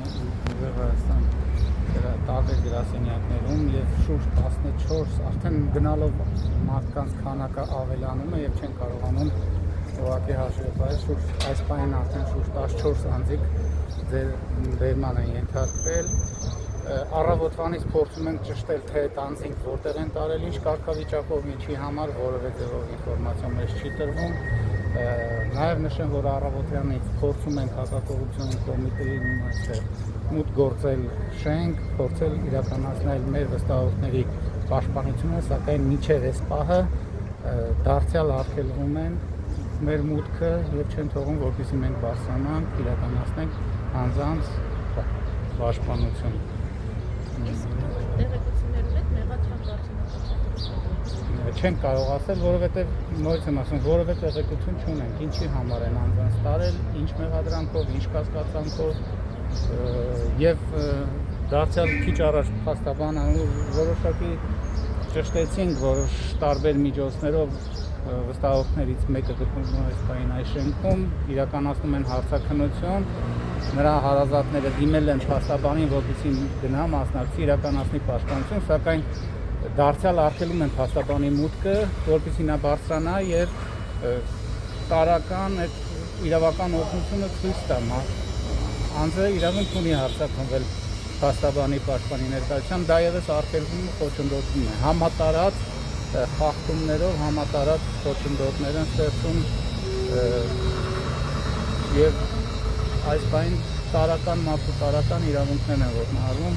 Հայաստան տարբեր գրասենյակներում եւ շուրջ 14 արդեն գնալով մարդկանց քանակը ավելանում է եւ չեն կարողանում ուղղակի հաշվի պահել շուրջ այս պահին արդեն շուրջ 14 անձիկ ձեր բերման են ենթարկվել առավոտվանից փորձում ենք ճշտել թե այդ անձինք որտեղ են տարել ինչ կարգավիճակով ինչի համար որևէ ձևով ինֆորմացիա մեզ չի տրվում նաև նշեմ որ առավոտյանից փորձում ենք հակակոռուպցիոն կոմիտեին այստեղ մուտք գործել շենք փորձել իրականացնել մեր վստահորդների պաշտպանությունը սակայն մինչև այս պահը դարձյալ արգելվում են մեր մուտքը եւ չեն թողում որպեսզի մենք բարձրանանք իրականացնենք անձանց պաշտպանություն չենք կարող ասել, որովհետև նորից եմ ասում, որևէ տեղեկություն չունենք, ինչի համար են անձանց տարել, ինչ մեղադրանքով, ինչ կասկածանքով եւ դարձյալ քիչ առաջ փաստաբանանու որոշակի ճշտեցինք որոշ տարբեր միջոցներով վստահորդներից մեկը գտնվում է այս պահին այս շենքում, իրականացնում են հարցաքննություն, նրա հարազատները դիմել են փաստաբանին, որպեսզի գնա մասնակցի իրականացնի պաշտպանություն, սակայն դարձյալ արգելում են փաստաբանի մուտքը, որպեսզի նա բարձրանա եւ տարական այդ իրավական օգնությունը ցույց տա անձը իրավունք ունի հարցաքննվել փաստաբանի պաշտպանի ներկայությամբ, դա եւս արգելվում ու խոչընդոտվում է համատարած խախտումներով համատարած խոչընդոտներ են ստեղծում եւ այս բան տարական մարդու տարական իրավունքներ են ոտնահարվում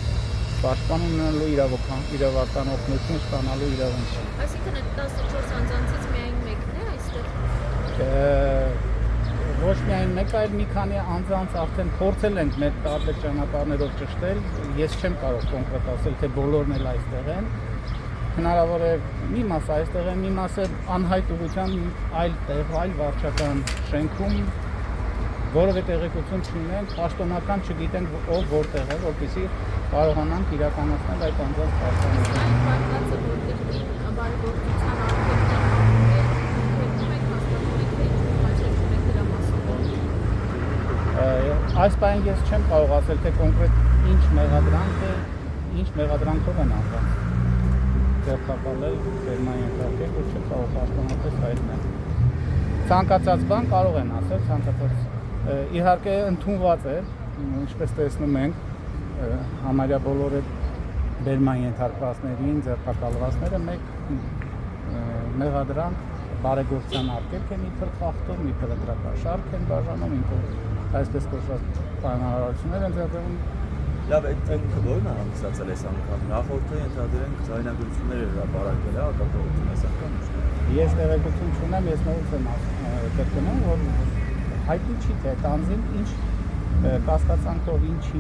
պաշտպան ունենալու իրավական օգնություն ստանալու իրավունքը։ Այսինքն այդ 14 անձանցից միայն մեկն է այստեղ։ Ոչ միայն մեկ, այլ մի քանի անձանց արդեն փորձել ենք մեր տարբեր ճանապարհներով ճշտել։ Ես չեմ կարող կոնկրետ ասել, թե բոլորն էլ այստեղ են։ Հնարավոր է մի մասը այստեղ է, մի մասը անհայտ ուղղությամբ այլ տեղ, այլ վարչական շենքում որևէ տեղեկություն չունենք, պաշտոնական չգիտենք ով որտեղ է, որպեսզի կարողանանք իրականացնել այդ անձանց պաշտպանությունը։ Այն վարկածը որտեղ բարեգործության Այս բանը ես չեմ կարող ասել, թե կոնկրետ ինչ մեղադրանքով են անձանց ձեռքապալել, բերման ենթարկել, որ չեմ կարող պաշտոնապես հայտնել։ Ցանկացած բան կարող են ասել, ցանկացած իհարկե ընդունված է, ինչպես տեսնում ենք, համարյա բոլոր այդ բերման ենթարկվածներին, ձեռքապալվածները մեկ մեղադրանք բարեգործության արգելք են իբր խախտում, իբր ընտրակաշարք են բաժանում, այսպես կոչված պայմանավորություններ են ձեռքբերում։ Լավ, այդ ո՞րն է հանդիսացել այս անգամ։ Նախորդը ենթադրենք ձայնագրություններ հրապարակել է, հակակոռուպցիոն այս անգամ։ Ես տեղեկություն չունեմ, ես նորից եմ կրկնում, որ հայտնի չի թե այդ անձին ինչ կասկածանքով ինչի